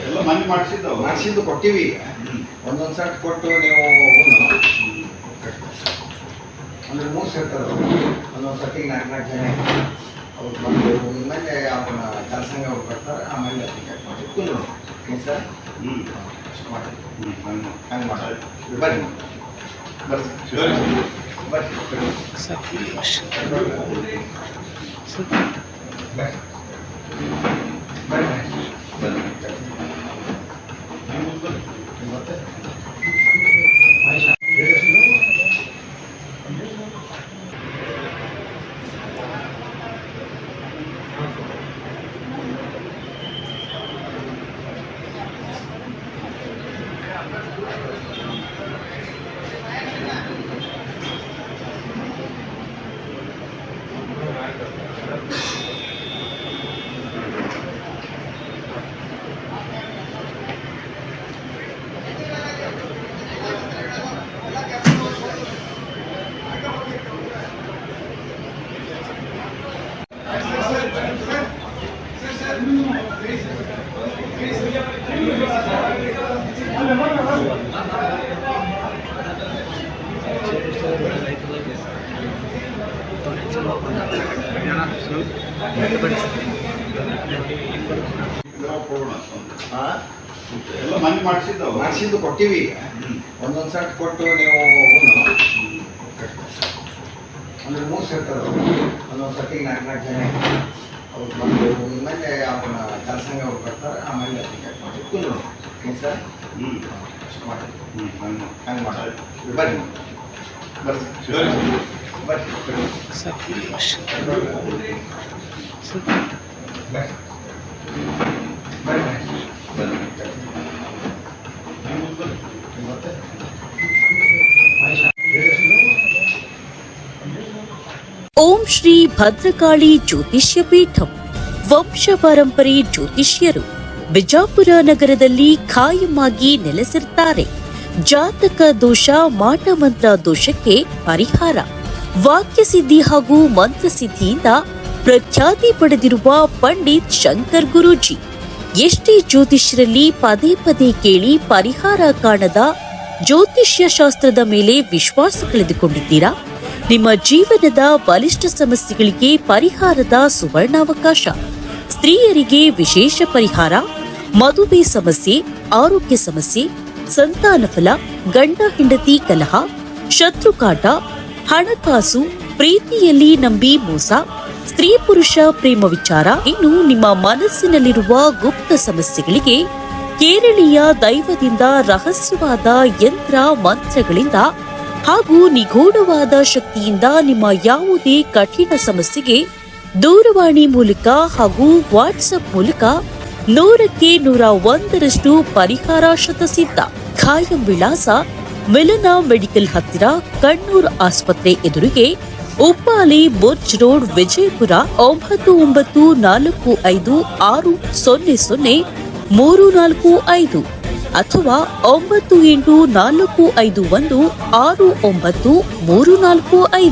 ಎಲ್ಲ ಮನೆ ಮಾಡಿಸಿದ್ದು ಕೊಟ್ಟಿವಿ. ಒಂದೊಂದು ಸೆಟ್ ಕೊಟ್ಟು ನೀವು ಅಂದ್ರೆ 3 ಸೆಟ್ ಒಂದೊಂದು ಸೆಟ್ಟಿಗೆ 4 ಜನ ಅವ್ರು ಬಂದು ಇನ್ಮೇಲೆ ಅವ್ರನ್ನ ಜನಸಂಘ ಅವ್ರು ಬರ್ತಾರೆ. ಆಮೇಲೆ ಟಿಕೆಟ್ ಮಾಡಿ ಕುಂದ್ರು ಸರ್ ಮಾಡಿ ಹಂಗೆ ಮಾಡಿ ಬರ್ರಿ ಎಲ್ಲ ಮನೆ ಮಾಡಿಸಿದ್ದು ಕೊಟ್ಟಿವಿ. ಒಂದೊಂದು ಸೆಟ್ ಕೊಟ್ಟು ನೀವು ಅಂದ್ರೆ 3 ಸೆಟ್ ಒಂದೊಂದು ಸೆಟ್ಟಿಗೆ 4 ಜನ ಅವ್ರು ಬಂದು ಇನ್ಮೇಲೆ ಅವ್ರನ್ನ ಜನಸಂಘ ಅವ್ರು ಬರ್ತಾರೆ. ಆಮೇಲೆ ಟಿಕೆಟ್ ಮಾಡಿ ಕುಂದ್ರು ಸರ್ ಮಾಡಿ ಹಂಗೆ ಮಾಡಿ ಬರ್ರಿ ಓಂ ಶ್ರೀ ಭದ್ರಕಾಳಿ ಜ್ಯೋತಿಷ್ಯ ಪೀಠಂ ವಂಶ ಪಾರಂಪರೆ ಜ್ಯೋತಿಷ್ಯರು ಬಿಜಾಪುರ ನಗರದಲ್ಲಿ ಖಾಯಂ ಆಗಿ ನೆಲೆಸಿರ್ತಾರೆ. ಜಾತಕ ದೋಷ, ಮಾಟಮಂತ್ರ ದೋಷಕ್ಕೆ ಪರಿಹಾರ, ವಾಕ್ಯಸಿದ್ಧಿ ಹಾಗೂ ಮಂತ್ರಸಿದ್ಧಿಯಿಂದ ಪ್ರಖ್ಯಾತಿ ಪಡೆದಿರುವ ಪಂಡಿತ್ ಶಂಕರ್ ಗುರೂಜಿ. ಎಷ್ಟೇ ಜ್ಯೋತಿಷ್ಯರಲ್ಲಿ ಪದೇ ಪದೇ ಕೇಳಿ ಪರಿಹಾರ ಕಾಣದ ಜ್ಯೋತಿಷ್ಯ ಶಾಸ್ತ್ರದ ಮೇಲೆ ವಿಶ್ವಾಸ ಕಳೆದುಕೊಂಡಿದ್ದೀರಾ? ನಿಮ್ಮ ಜೀವನದ ಬಲಿಷ್ಠ ಸಮಸ್ಯೆಗಳಿಗೆ ಪರಿಹಾರದ ಸುವರ್ಣಾವಕಾಶ. ಸ್ತ್ರೀಯರಿಗೆ ವಿಶೇಷ ಪರಿಹಾರ, ಮದುವೆ ಸಮಸ್ಯೆ, ಆರೋಗ್ಯ ಸಮಸ್ಯೆ, ಸಂತಾನ ಫಲ, ಗಂಡ ಹೆಂಡತಿ ಕಲಹ, ಶತ್ರುಕಾಟ, ಹಣಕಾಸು, ಪ್ರೀತಿಯಲ್ಲಿ ನಂಬಿ ಮೋಸ, ಸ್ತ್ರೀ ಪುರುಷ ಪ್ರೇಮ ವಿಚಾರ, ಇನ್ನು ನಿಮ್ಮ ಮನಸ್ಸಿನಲ್ಲಿರುವ ಗುಪ್ತ ಸಮಸ್ಯೆಗಳಿಗೆ ಕೇರಳೀಯ ದೈವದಿಂದ ರಹಸ್ಯವಾದ ಯಂತ್ರ ಮಂತ್ರಗಳಿಂದ ಹಾಗೂ ನಿಗೂಢವಾದ ಶಕ್ತಿಯಿಂದ ನಿಮ್ಮ ಯಾವುದೇ ಕಠಿಣ ಸಮಸ್ಯೆಗೆ ದೂರವಾಣಿ ಮೂಲಕ ಹಾಗೂ ವಾಟ್ಸ್ಆಪ್ ಮೂಲಕ 100ಕ್ಕೆ 101ರಷ್ಟು ಪರಿಹಾರ ಶತಸಿದ್ಧ. ಖಾಯಂ ವಿಳಾಸ ಮಿಲನ ಮೆಡಿಕಲ್ ಹತ್ತಿರ, ಕಣ್ಣೂರ್ ಆಸ್ಪತ್ರೆ ಎದುರಿಗೆ, ಉಪ್ಪಾಲಿ ಬುರ್ಜ್ ರೋಡ್, ವಿಜಯಪುರ 9896003445 ಅಥವಾ 9845169345.